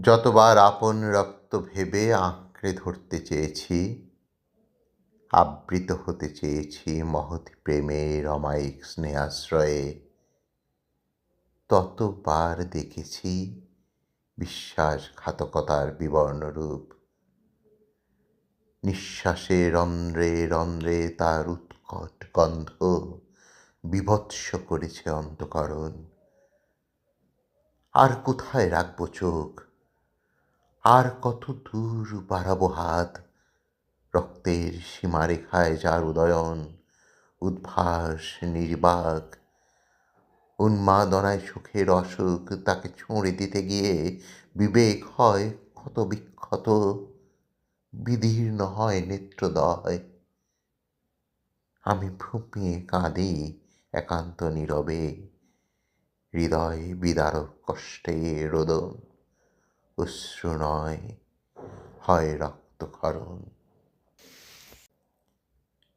যতবার আপন রক্ত ভেবে আঁকড়ে ধরতে চেয়েছি, আবৃত হতে চেয়েছি মহৎ প্রেমের অমায়িক স্নেহাশ্রয়ে, ততবার দেখেছি বিশ্বাসঘাতকতার বিবর্ণ রূপ। নিঃশ্বাসে রন্ধ্রে রন্ধ্রে তার উৎকট গন্ধ বীভৎস করেছে অন্তঃকরণ। আর কোথায় রাখব চোখ, আর কত দূর বাড়াবো হাত, রক্তের সীমারেখায় যার উদয়ন, উদ্ভাস নির্বাক, উন্মাদনায় সুখের অসুখ তাকে ছুঁড়ে দিতে গিয়ে বিবেক হয় ক্ষত বিক্ষত, বিদীর্ণ হয় নেত্রদ্বয়। আমি ফুঁপিয়ে কাঁদি একান্ত নীরবে, হৃদয় বিদারক কষ্টে রোদন, অশ্রু নয় হয় রক্তক্ষরণ।